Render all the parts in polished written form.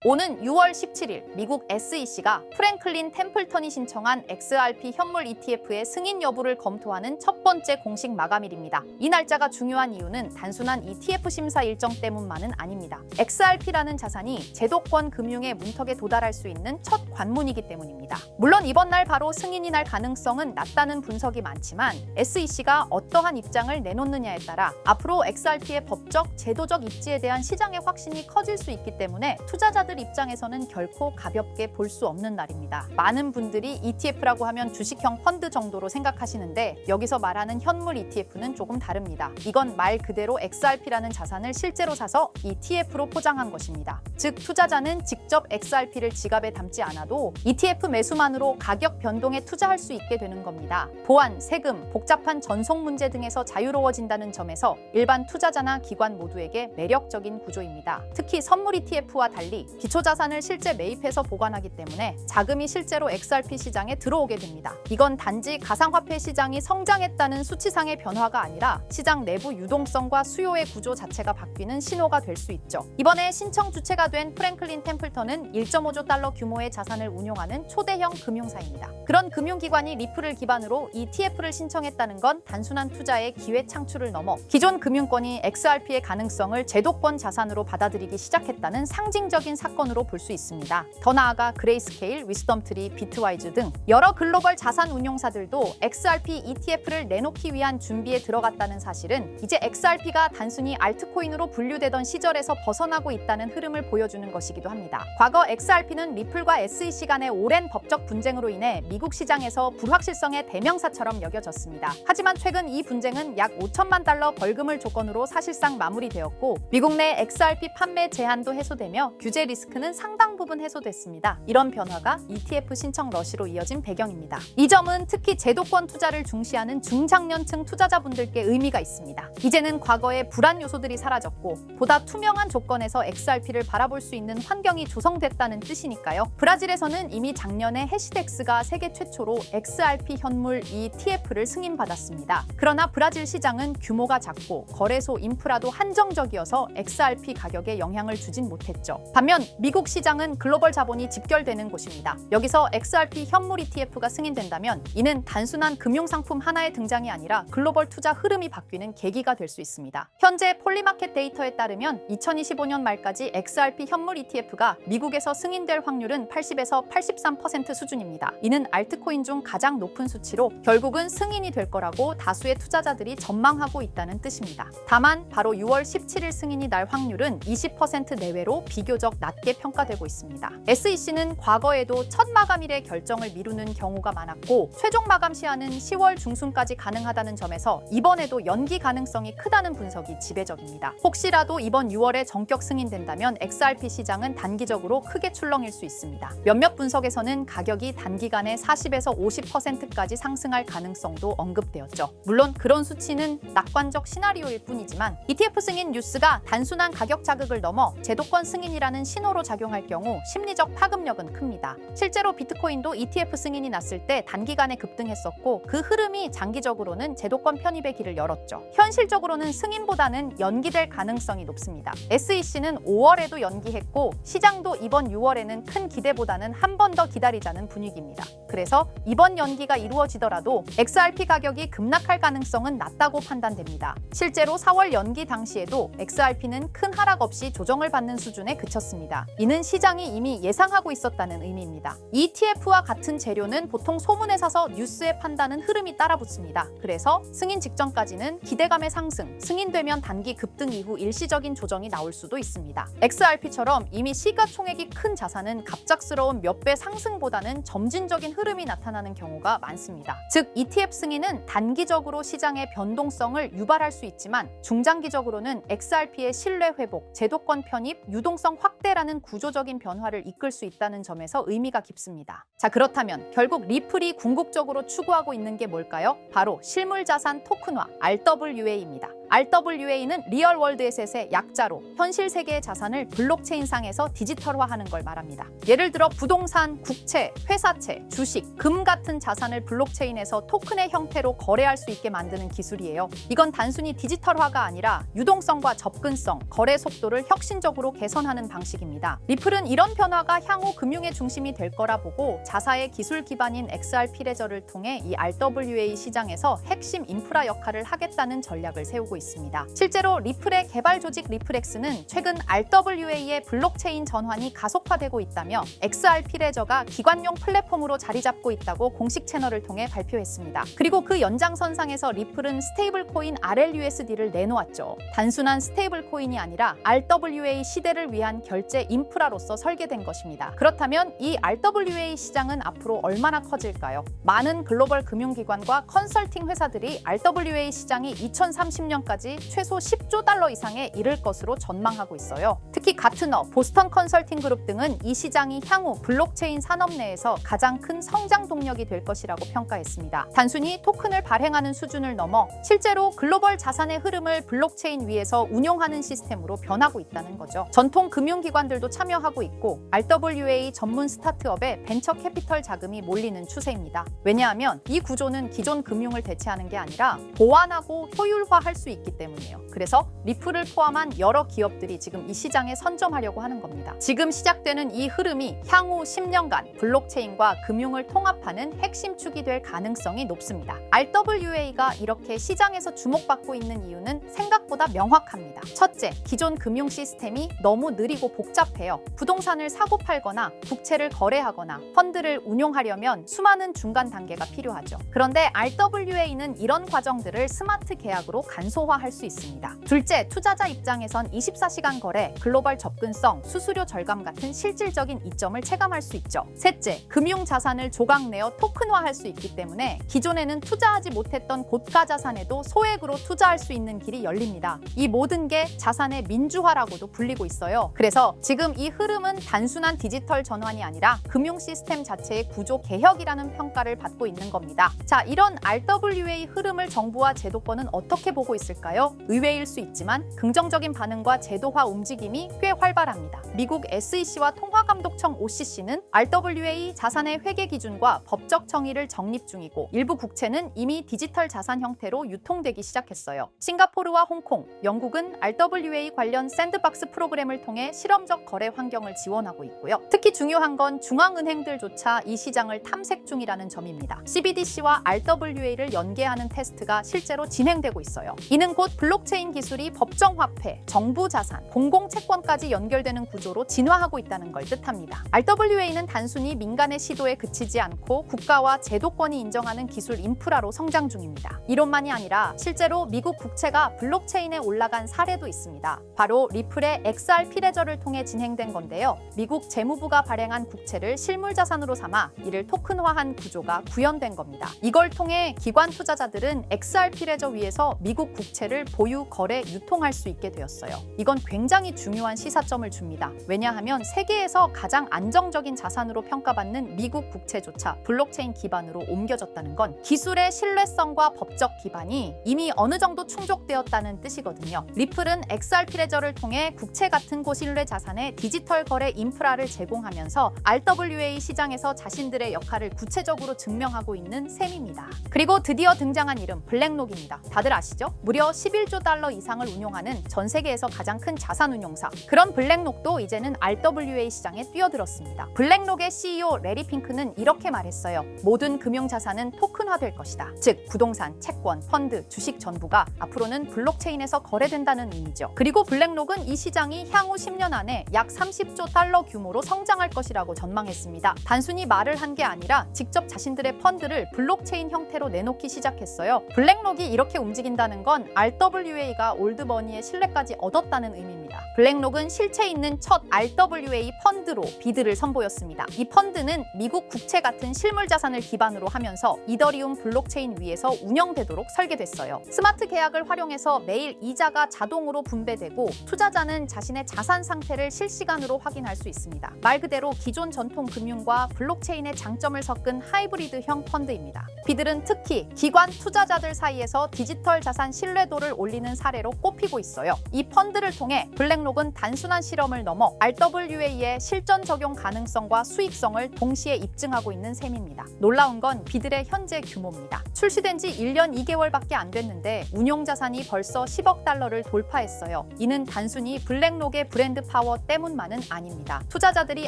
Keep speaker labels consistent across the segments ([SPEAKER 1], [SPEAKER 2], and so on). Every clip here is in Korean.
[SPEAKER 1] 오는 6월 17일 미국 SEC가 프랭클린 템플턴이 신청한 XRP 현물 ETF의 승인 여부를 검토하는 첫 번째 공식 마감일입니다. 이 날짜가 중요한 이유는 단순한 ETF 심사 일정 때문만은 아닙니다. XRP라는 자산이 제도권 금융의 문턱에 도달할 수 있는 첫 관문이기 때문입니다. 물론 이번 날 바로 승인이 날 가능성은 낮다는 분석이 많지만 SEC가 어떠한 입장을 내놓느냐에 따라 앞으로 XRP의 법적, 제도적 입지에 대한 시장의 확신이 커질 수 있기 때문에 투자자들 입장에서는 결코 가볍게 볼 수 없는 날입니다. 많은 분들이 ETF라고 하면 주식형 펀드 정도로 생각하시는데 여기서 말하는 현물 ETF는 조금 다릅니다. 이건 말 그대로 XRP라는 자산을 실제로 사서 ETF로 포장한 것입니다. 즉 투자자는 직접 XRP를 지갑에 담지 않아도 ETF 매수만으로 가격 변동에 투자할 수 있게 되는 겁니다. 보안, 세금, 복잡한 전송 문제 등에서 자유로워진다는 점에서 일반 투자자나 기관 모두에게 매력적인 구조입니다. 특히 선물 ETF와 달리 기초자산을 실제 매입해서 보관하기 때문에 자금이 실제로 XRP 시장에 들어오게 됩니다. 이건 단지 가상화폐 시장이 성장했다는 수치상의 변화가 아니라 시장 내부 유동성과 수요의 구조 자체가 바뀌는 신호가 될 수 있죠. 이번에 신청 주체가 된 프랭클린 템플턴은 1.5조 달러 규모의 자산을 운용하는 초대형 금융사입니다. 그런 금융기관이 리플을 기반으로 ETF를 신청했다는 건 단순한 투자의 기회 창출을 넘어 기존 금융권이 XRP의 가능성을 제도권 자산으로 받아들이기 시작했다는 상징적인 사건으로 볼 수 있습니다. 더 나아가 그레이스케일, 위스덤트리, 비트와이즈 등 여러 글로벌 자산 운용사들도 XRP ETF를 내놓기 위한 준비에 들어갔다는 사실은 이제 XRP가 단순히 알트코인으로 분류되던 시절에서 벗어나고 있다는 흐름을 보여주는 것이기도 합니다. 과거 XRP는 리플과 SEC 간의 오랜 법적 분쟁으로 인해 미국 시장에서 불확실성의 대명사처럼 여겨졌습니다. 하지만 최근 이 분쟁은 약 5천만 달러 벌금을 조건으로 사실상 마무리되었고 미국 내 XRP 판매 제한도 해소되며 규제 리스크는 상당 부분 해소됐습니다. 이런 변화가 ETF 신청 러시로 이어진 배경입니다. 이 점은 특히 제도권 투자를 중시하는 중장년층 투자자분들께 의미가 있습니다. 이제는 과거의 불안 요소들이 사라졌고 보다 투명한 조건에서 XRP를 바라볼 수 있는 환경이 조성됐다는 뜻이니까요. 브라질에서는 이미 작년에 해시덱스가 세계 최초로 XRP 현물 ETF를 승인받았습니다. 그러나 브라질 시장은 규모가 작고 거래소 인프라도 한정적이어서 XRP 가격에 영향을 주진 못했죠. 반면 미국 시장은 글로벌 자본이 집결되는 곳입니다. 여기서 XRP 현물 ETF가 승인된다면 이는 단순한 금융상품 하나의 등장이 아니라 글로벌 투자 흐름이 바뀌는 계기가 될 수 있습니다. 현재 폴리마켓 데이터에 따르면 2025년 말까지 XRP 현물 ETF가 미국에서 승인될 확률은 80에서 83% 수준입니다. 이는 알트코인 중 가장 높은 수치로 결국은 승인이 될 거라고 다수의 투자자들이 전망하고 있다는 뜻입니다. 다만 바로 6월 17일 승인이 날 확률은 20% 내외로 비교적 낮게 평가되고 있습니다. SEC는 과거에도 첫 마감일의 결정을 미루는 경우가 많았고 최종 마감 시한은 10월 중순까지 가능하다는 점에서 이번에도 연기 가능성이 크다는 분석이 지배적입니다. 혹시라도 이번 6월에 전격 승인된다면 XRP 시장은 단기적으로 크게 출렁일 수 있습니다. 몇몇 분석에서는 가격이 단기간에 40에서 50%까지 상승할 가능성도 언급되었죠. 물론 그런 수치는 낙관적 시나리오일 뿐이지만 ETF 승인 뉴스가 단순한 가격 자극을 넘어 제도권 승인이라는 신호로 작용할 경우 심리적 파급력은 큽니다. 실제로 비트코인도 ETF 승인이 났을 때 단기간에 급등했었고 그 흐름이 장기적으로는 제도권 편입의 길을 열었죠. 현실적으로는 승인보다는 연기될 가능성이 높습니다. SEC는 5월에도 연기했고 시장도 이번 6월에는 큰 기대보다는 한 번 더 기다리자는 분위기입니다. 그래서 이번 연기가 이루어지더라도 XRP 가격이 급락할 가능성은 낮다고 판단됩니다. 실제로 4월 연기 당시에도 XRP는 큰 하락 없이 조정을 받는 수준에 그쳤습니다. 이는 시장이 이미 예상하고 있었다는 의미입니다. ETF와 같은 재료는 보통 소문에 사서 뉴스에 판다는 흐름이 따라붙습니다. 그래서 승인 직전까지는 기대감의 상승, 승인되면 단기 급등 이후 일시적인 조정이 나올 수도 있습니다. XRP처럼 이미 시가총액이 큰 자산은 갑작스러운 몇 배 상승보다는 점진적인 흐름이 나타나는 경우가 많습니다. 즉 ETF 승인은 단기적으로 시장의 변동성을 유발할 수 있지만 중장기적으로는 XRP의 신뢰 회복, 제도권 편입, 유동성 확대라는 구조적인 변화를 이끌 수 있다는 점에서 의미가 깊습니다. 자, 그렇다면 결국 리플이 궁극적으로 추구하고 있는 게 뭘까요? 바로 실물자산 토큰화, RWA입니다. RWA는 리얼월드 에셋의 약자로 현실 세계의 자산을 블록체인상에서 디지털화하는 걸 말합니다. 예를 들어 부동산, 국채, 회사채, 주식, 금 같은 자산을 블록체인에서 토큰의 형태로 거래할 수 있게 만드는 기술이에요. 이건 단순히 디지털화가 아니라 유동성과 접근성, 거래 속도를 혁신적으로 개선하는 방식입니다. 리플은 이런 변화가 향후 금융의 중심이 될 거라 보고 자사의 기술 기반인 XRP 레저를 통해 이 RWA 시장에서 핵심 인프라 역할을 하겠다는 전략을 세우고 있습니다. 실제로 리플의 개발 조직 리플엑스는 최근 RWA의 블록체인 전환이 가속화되고 있다며 XRP 레저가 기관용 플랫폼으로 자리 잡고 있다고 공식 채널을 통해 발표했습니다. 그리고 그 연장선상에서 리플은 스테이블 코인 RLUSD를 내놓았죠. 단순한 스테이블 코인이 아니라 RWA 시대를 위한 결제 인프라로서 설계된 것입니다. 그렇다면 이 RWA 시장은 앞으로 얼마나 커질까요? 많은 글로벌 금융기관과 컨설팅 회사들이 RWA 시장이 2030년까지 최소 10조 달러 이상에 이를 것으로 전망하고 있어요. 특히 가트너, 보스턴 컨설팅 그룹 등은 이 시장이 향후 블록체인 산업 내에서 가장 큰 성장 동력이 될 것이라고 평가했습니다. 단순히 토큰을 발행하는 수준을 넘어 실제로 글로벌 자산의 흐름을 블록체인 위에서 운용하는 시스템으로 변하고 있다는 거죠. 전통 금융기관들도 참여하고 있고 RWA 전문 스타트업에 벤처 캐피털 자금이 몰리는 추세입니다. 왜냐하면 이 구조는 기존 금융을 대체하는 게 아니라 보완하고 효율화할 수 있기 때문이에요. 그래서 리플을 포함한 여러 기업들이 지금 이 시장에 선점하려고 하는 겁니다. 지금 시작되는 이 흐름이 향후 10년간 블록체인과 금융을 통합하는 핵심 축이 될 가능성이 높습니다. RWA가 이렇게 시장에서 주목받고 있는 이유는 생각보다 명확합니다. 첫째, 기존 금융 시스템이 너무 느리고 복잡해요. 부동산을 사고 팔거나 국채를 거래하거나 펀드를 운용하려면 수많은 중간 단계가 필요하죠. 그런데 RWA는 이런 과정들을 스마트 계약으로 간소화할 수 있습니다. 둘째, 투자자 입장에선 24시간 거래, 글로벌 접근성, 수수료 절감 같은 실질적인 이점을 체감할 수 있죠. 셋째, 금융 자산을 조각내어 토큰화할 수 있기 때문에 기존에는 투자하지 못했던 고가 자산에도 소액으로 투자할 수 있는 길이 열립니다. 이 모든 게 자산의 민주화라고도 불리고 있어요. 그래서 지금 이 흐름은 단순한 디지털 전환이 아니라 금융 시스템 자체의 구조 개혁이라는 평가를 받고 있는 겁니다. 자, 이런 RWA 흐름을 정부와 제도권은 어떻게 보고 있을까요? 의외일 수 있지만 긍정적인 반응과 제도화 움직임이 꽤 활발합니다. 미국 SEC와 통화감독청 OCC는 RWA 자산의 회계 기준과 법적 정의를 정립 중이고 일부 국채는 이미 디지털 자산 형태로 유통되기 시작했어요. 싱가포르와 홍콩, 영국은 RWA 관련 샌드박스 프로그램을 통해 실험적 거래 환경을 지원하고 있고요. 특히 중요한 건 중앙은행들조차 이 시장을 탐색 중이라는 점입니다. CBDC와 RWA를 연계하는 테스트가 실제로 진행되고 있어요. 이는 곧 블록체인 기술이 법정화폐, 정부자산, 공공채권까지 연결되는 구조로 진화하고 있다는 걸 뜻합니다. RWA는 단순히 민간의 시도에 그치지 않고 국가와 제도권이 인정하는 기술 인프라로 성장 중입니다. 이론만이 아니라 실제로 미국 국채가 블록체인에 올라간 사례도 있습니다. 바로 리플의 XRP 레저를 통해 진행된 건데요. 미국 재무부가 발행한 국채를 실물자산으로 삼아 이를 토큰화한 구조가 구현된 겁니다. 이걸 통해 기관 투자자들은 XRP 레저 위에서 미국 국채를 보유, 거래, 유통할 수 있게 되었어요. 이건 굉장히 중요한 시사점을 줍니다. 왜냐하면 세계에서 가장 안정적인 자산으로 평가받는 미국 국채조차 블록체인 기반으로 옮겨졌다는 건 기술의 신뢰성과 법적 기반이 이미 어느 정도 충족되었다는 뜻이거든요. 리플은 XRP 레저를 통해 국채 같은 고신뢰 자산의 디지털 거래 인프라를 제공하면서 RWA 시장에서 자신들의 역할을 구체적으로 증명하고 있는 셈입니다. 그리고 드디어 등장한 이름 블랙록입니다. 다들 아시죠? 무려 11조 달러 이상을 운용하는 전 세계에서 가장 큰 자산 운용사. 그런 블랙록도 이제는 RWA 시장에 뛰어들었습니다. 블랙록의 CEO 레리 핑크는 이렇게 말했어요. 모든 금융 자산은 토큰화될 것이다. 즉 부동산, 채권, 펀드, 주식 전부가 앞으로는 블록체인에서 거래된다는 의미죠. 그리고 블랙록은 이 시장이 향후 10년 안에 약 30조 달러 규모로 성장할 것이라고 전망했습니다. 단순히 말을 한 게 아니라 직접 자신들의 펀드를 블록체인 형태로 내놓기 시작했어요. 블랙록이 이렇게 움직인다는 건 RWA가 올드머니의 신뢰까지 얻었다는 의미입니다. 블랙록은 실체 있는 첫 RWA 펀드로 비드를 선보였습니다. 이 펀드는 미국 국채 같은 실물 자산을 기반으로 하면서 이더리움 블록체인 위에서 운영되도록 설계됐어요. 스마트 계약을 활용해서 매일 이자가 자동으로 분배되고 투자자는 자신의 자산 상태를 실시간으로 확인할 수 있습니다. 말 그대로 기존 전통 금융과 블록체인의 장점을 섞은 하이브리드형 펀드입니다. 비들은 특히 기관 투자자들 사이에서 디지털 자산 신뢰 신뢰도를 올리는 사례로 꼽히고 있어요. 이 펀드를 통해 블랙록은 단순한 실험을 넘어 RWA의 실전 적용 가능성과 수익성을 동시에 입증하고 있는 셈입니다. 놀라운 건 비들의 현재 규모입니다. 출시된 지 1년 2개월밖에 안 됐는데 운용 자산이 벌써 10억 달러를 돌파했어요. 이는 단순히 블랙록의 브랜드 파워 때문만은 아닙니다. 투자자들이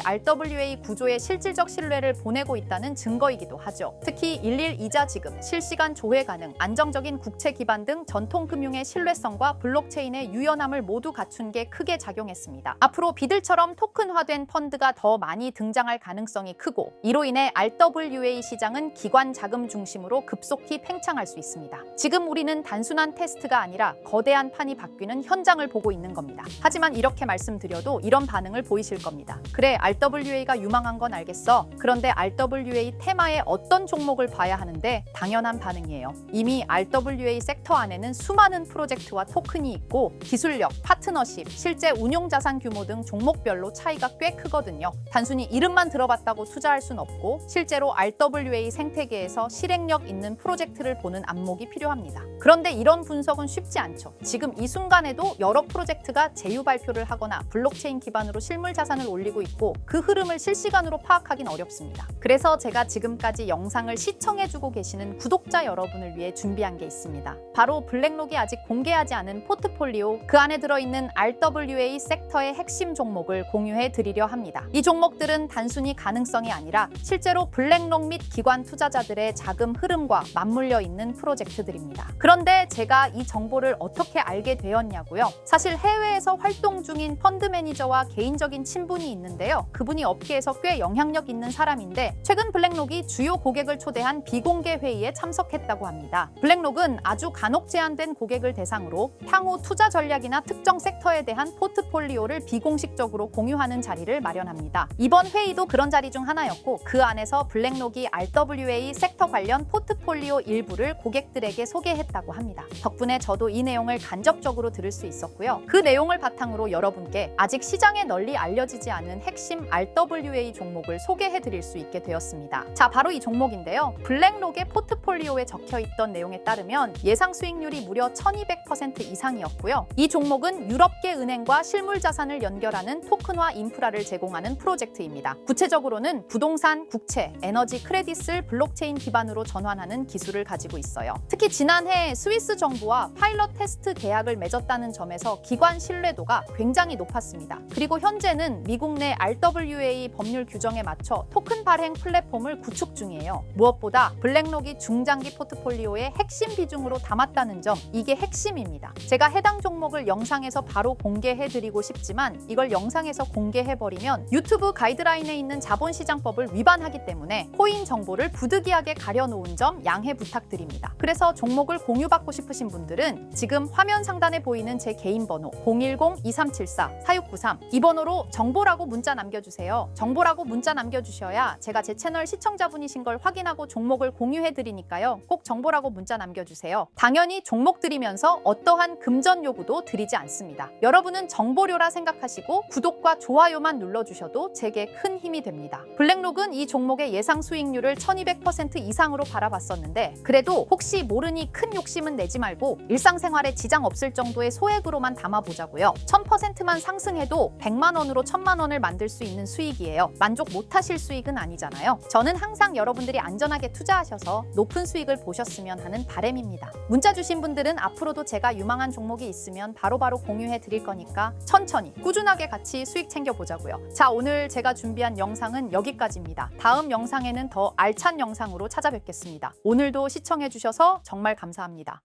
[SPEAKER 1] RWA 구조에 실질적 신뢰를 보내고 있다는 증거이기도 하죠. 특히 일일 이자 지급, 실시간 조회 가능, 안정적인 국채 기반 등 전통 금융의 신뢰성과 블록체인의 유연함을 모두 갖춘 게 크게 작용했습니다. 앞으로 비들처럼 토큰화된 펀드가 더 많이 등장할 가능성이 크고, 이로 인해 RWA 시장은 기관 자금 중심으로 급속히 팽창할 수 있습니다. 지금 우리는 단순한 테스트가 아니라 거대한 판이 바뀌는 현장을 보고 있는 겁니다. 하지만 이렇게 말씀드려도 이런 반응을 보이실 겁니다. 그래, RWA가 유망한 건 알겠어. 그런데 RWA 테마에 어떤 종목을 봐야 하는데? 당연한 반응이에요. 이미 RWA 섹터 안에는 수많은 프로젝트와 토큰이 있고 기술력, 파트너십, 실제 운용 자산 규모 등 종목별로 차이가 꽤 크거든요. 단순히 이름만 들어봤다고 투자할 순 없고 실제로 RWA 생태계에서 실행력 있는 프로젝트를 보는 안목이 필요합니다. 그런데 이런 분석은 쉽지 않죠. 지금 이 순간에도 여러 프로젝트가 제휴 발표를 하거나 블록체인 기반으로 실물 자산을 올리고 있고 그 흐름을 실시간으로 파악하긴 어렵습니다. 그래서 제가 지금까지 영상을 시청해주고 계시는 구독자 여러분을 위해 준비한 게 있습니다. 바로 블랙록이 아직 공개하지 않은 포트폴리오, 그 안에 들어있는 RWA 섹터의 핵심 종목을 공유해 드리려 합니다. 이 종목들은 단순히 가능성이 아니라 실제로 블랙록 및 기관 투자자들의 자금 흐름과 맞물려 있는 프로젝트들입니다. 그런데 제가 이 정보를 어떻게 알게 되었냐고요? 사실 해외에서 활동 중인 펀드 매니저와 개인적인 친분이 있는데요. 그분이 업계에서 꽤 영향력 있는 사람인데 최근 블랙록이 주요 고객을 초대한 비공개 회의에 참석했다고 합니다. 블랙록은 아주 간혹 제한된 고객을 대상으로 향후 투자 전략이나 특정 섹터에 대한 포트폴리오를 비공식적으로 공유하는 자리를 마련합니다. 이번 회의도 그런 자리 중 하나였고 그 안에서 블랙록이 RWA 섹터 관련 포트폴리오 일부를 고객들에게 소개했다고 합니다. 덕분에 저도 이 내용을 간접적으로 들을 수 있었고요. 그 내용을 바탕으로 여러분께 아직 시장에 널리 알려지지 않은 핵심 RWA 종목을 소개해 드릴 수 있게 되었습니다. 자, 바로 이 종목인데요. 블랙록의 포트폴리오에 적혀있던 내용에 따르면 예상 수익률이 무려 1200% 이상이었고요. 이 종목은 유럽계 은행과 실물 자산을 연결하는 토큰화 인프라를 제공하는 프로젝트입니다. 구체적으로는 부동산, 국채, 에너지 크레딧을 블록체인 기반으로 전환하는 기술을 가지고 있어요. 특히 지난해 스위스 정부와 파일럿 테스트 계약을 맺었다는 점에서 기관 신뢰도가 굉장히 높았습니다. 그리고 현재는 미국 내 RWA 법률 규정에 맞춰 토큰 발행 플랫폼을 구축 중이에요. 무엇보다 블랙록이 중장기 포트폴리오의 핵심 비중으로 담았다는 점, 이게 핵심입니다. 제가 해당 종목을 영상에서 바로 공개해드리고 싶지만 이걸 영상에서 공개해버리면 유튜브 가이드라인에 있는 자본시장법을 위반하기 때문에 코인 정보를 부득이하게 가려놓은 점 양해 부탁드립니다. 그래서 종목을 공유받고 싶으신 분들은 지금 화면 상단에 보이는 제 개인 번호 010-2374-4693 이 번호로 정보라고 문자 남겨주세요. 정보라고 문자 남겨주셔야 제가 제 채널 시청자분이신 걸 확인하고 종목을 공유해드리니까요. 꼭 정보라고 문자 남겨주세요. 당연히 종목 드리면서 어떠한 금전 요구도 드리지 않습니다. 여러분은 정보료라 생각하시고 구독과 좋아요만 눌러주셔도 제게 큰 힘이 됩니다. 블랙록은 이 종목의 예상 수익률을 1200% 이상으로 바라봤었는데 그래도 혹시 모르니 큰 욕심은 내지 말고 일상생활에 지장 없을 정도의 소액으로만 담아보자고요. 1000%만 상승해도 100만 원으로 1000만 원을 만들 수 있는 수익이에요. 만족 못하실 수익은 아니잖아요. 저는 항상 여러분들이 안전하게 투자하셔서 높은 수익을 보셨으면 하는 바람입니다. 문자 주신 분들은 앞으로도 제가 유망한 종목이 있으면 바로바로 공유해 드릴 거니까 천천히 꾸준하게 같이 수익 챙겨보자고요. 자, 오늘 제가 준비한 영상은 여기까지입니다. 다음 영상에는 더 알찬 영상으로 찾아뵙겠습니다. 오늘도 시청해 주셔서 정말 감사합니다.